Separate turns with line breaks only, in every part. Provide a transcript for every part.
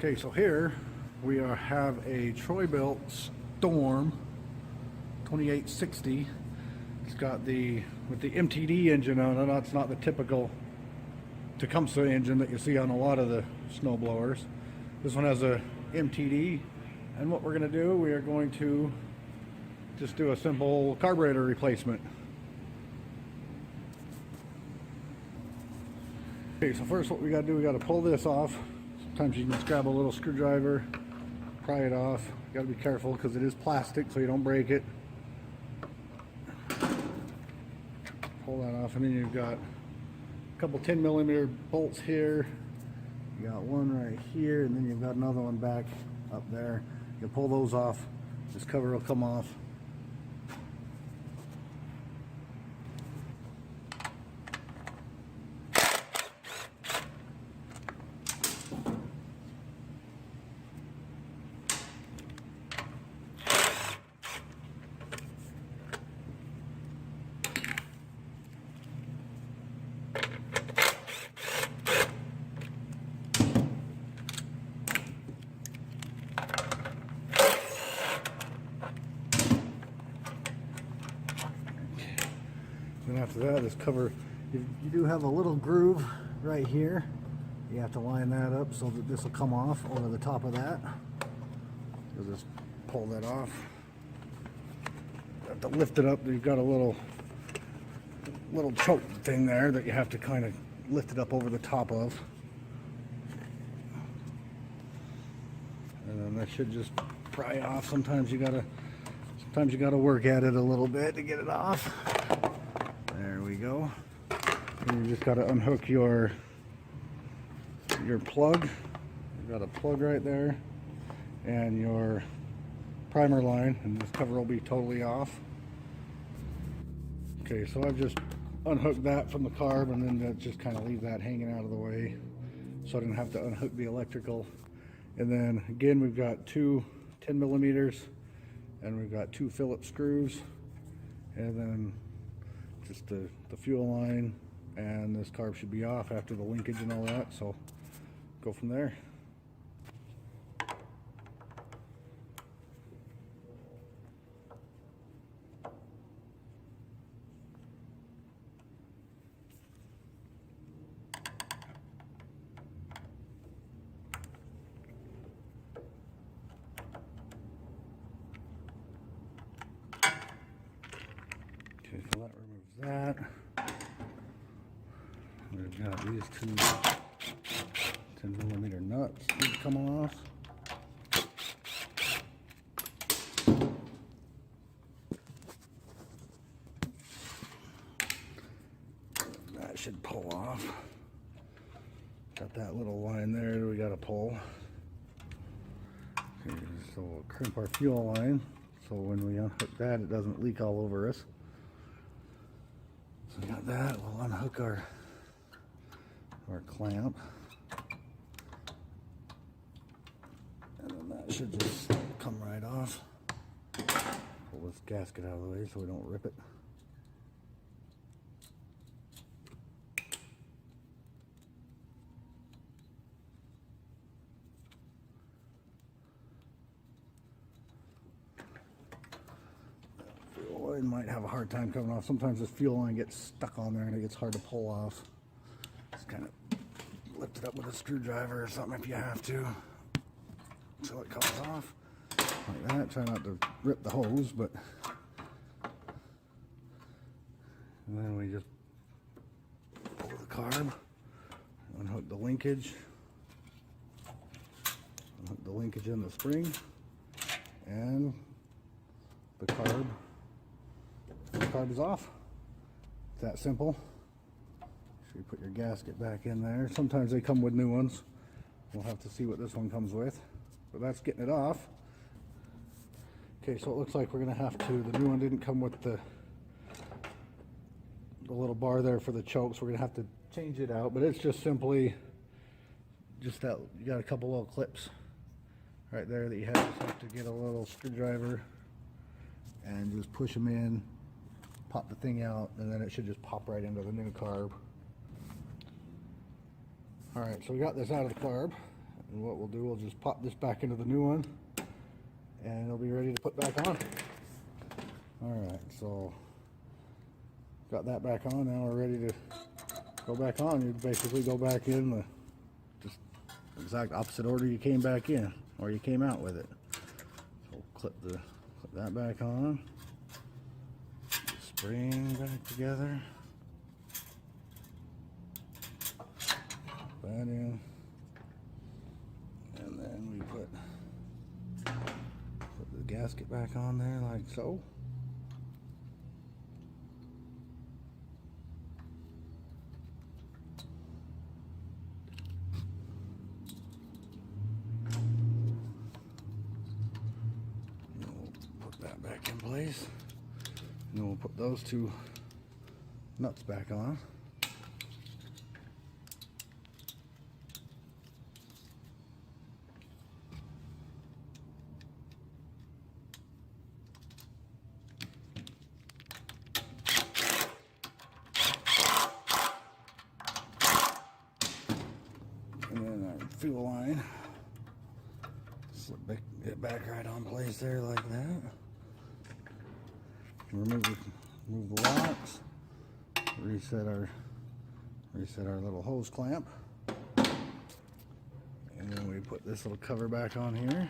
Okay, so here we have a Troy-Bilt Storm 2860. It's got with the MTD engine on it. It's not the typical Tecumseh engine that you see on a lot of the snowblowers. This one has a MTD, and what we're going to do, we are going to just do a simple carburetor replacement. Okay, so first what we got to do, we got to pull this off. Sometimes you can just grab a little screwdriver, pry it off. You got to be careful because it is plastic, so you don't break it. Pull that off, and then you've got a couple 10mm bolts here. You got one right here, and then you've got another one back up there. You pull those off, this cover will come off. And after that, this cover, you do have a little groove right here. You have to line that up so that this will come off over the top of that. You'll just pull that off. You have to lift it up. You've got a little choke thing there that you have to kind of lift it up over the top of. And then that should just pry off. Sometimes you gotta work at it a little bit to get it off. There we go. And you just got to unhook your plug. You've got a plug right there and your primer line, and this cover will be totally off. Okay, so I've just unhooked that from the carb, and then just kind of leave that hanging out of the way so I didn't have to unhook the electrical. And then again, we've got two 10mm, and we've got two Phillips screws, and then just the fuel line, and this carb should be off after the linkage and all that, so go from there. Okay, so that removes that. We've got these two 10mm nuts that come off. That should pull off. Got that little line there that we got to pull. Okay, so we'll crimp our fuel line so when we unhook that, it doesn't leak all over us. So we got that. We'll unhook our clamp, and then that should just come right off. Pull this gasket out of the way so we don't rip it. Fuel line might have a hard time coming off. Sometimes this fuel line gets stuck on there and it gets hard to pull off. Just kind of lift it up with a screwdriver or something if you have to, until it comes off like that. Try not to rip the hose, but and then we just pull the carb, unhook the linkage, in the spring, and the carb is off. It's that simple. So you put your gasket back in there. Sometimes they come with new ones. We'll have to see what this one comes with. But that's getting it off. Okay, so it looks like we're going to have to, the new one didn't come with the little bar there for the choke, so we're going to have to change it out. But it's just simply, just that, you got a couple little clips right there that you have to get a little screwdriver and just push them in, pop the thing out, and then it should just pop right into the new carb. Alright, so we got this out of the carb. And what we'll do, we'll just pop this back into the new one and it'll be ready to put back on. Alright, so got that back on. Now we're ready to go back on. You basically go back in the just exact opposite order you came back in, or you came out with it. So clip that back on. Spring back together. That in. And then we put the gasket back on there like so. And we'll put that back in place. And then we'll put those two nuts back on. And then our fuel line, slip it back right on place there like that. Remove the locks. Reset our little hose clamp, and then we put this little cover back on here.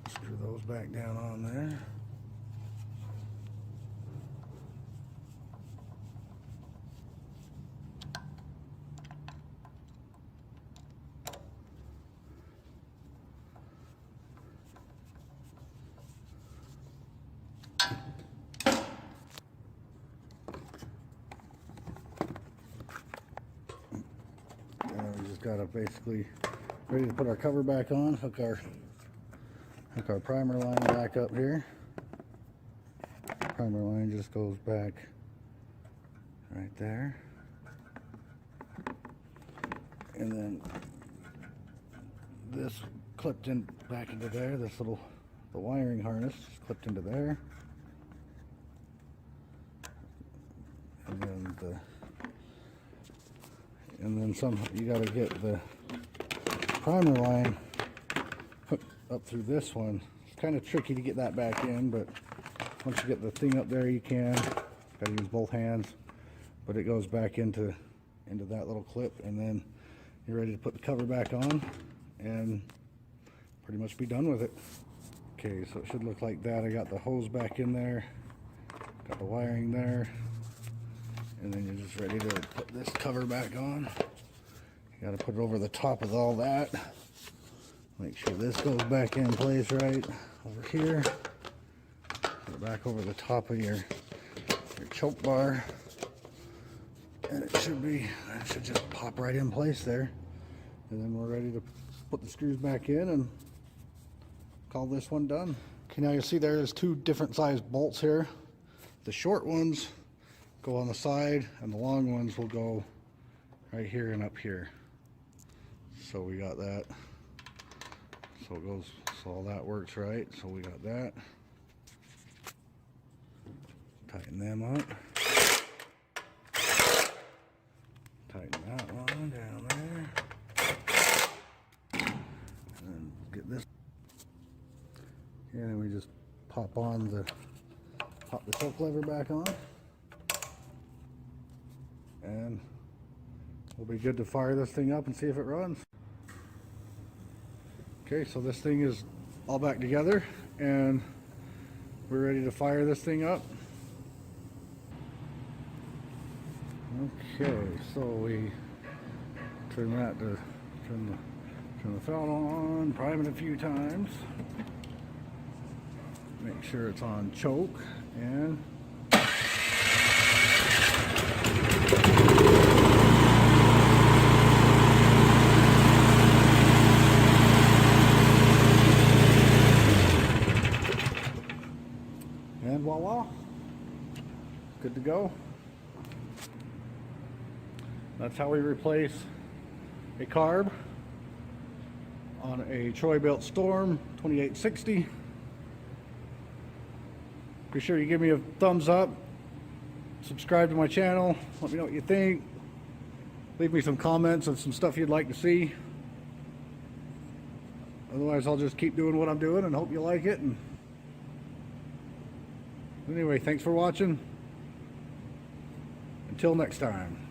Screw those back down on there. We just got to basically ready to put our cover back on, hook our primer line back up here. Primer line just goes back right there, and then this clipped in back into there. The wiring harness is clipped into there, and then you got to get the primer line hooked up through this one. It's kind of tricky to get that back in, but once you get the thing up there, you can. Got to use both hands, but it goes back into that little clip, and then you're ready to put the cover back on and pretty much be done with it. Okay, so it should look like that. I got the hose back in there, got the wiring there. And then you're just ready to put this cover back on. You got to put it over the top of all that. Make sure this goes back in place right over here. Put it back over the top of your choke bar. And it should just pop right in place there. And then we're ready to put the screws back in and call this one done. Okay, now you see there's two different sized bolts here. The short ones go on the side, and the long ones will go right here and up here. So we got that. So it goes, so all that works right. So we got that. Tighten them up. Tighten that one down there. And then get this. And then we just pop the choke lever back on. And we'll be good to fire this thing up and see if it runs. Okay, so this thing is all back together and we're ready to fire this thing up. Okay, so we turn the throttle on, prime it a few times. Make sure it's on choke, and voila, good to go. That's how we replace a carb on a Troy-built Storm 2860. Be sure you give me a thumbs up, subscribe to my channel, let me know what you think. Leave me some comments of some stuff you'd like to see. Otherwise, I'll just keep doing what I'm doing and hope you like it. And anyway, thanks for watching. Until next time.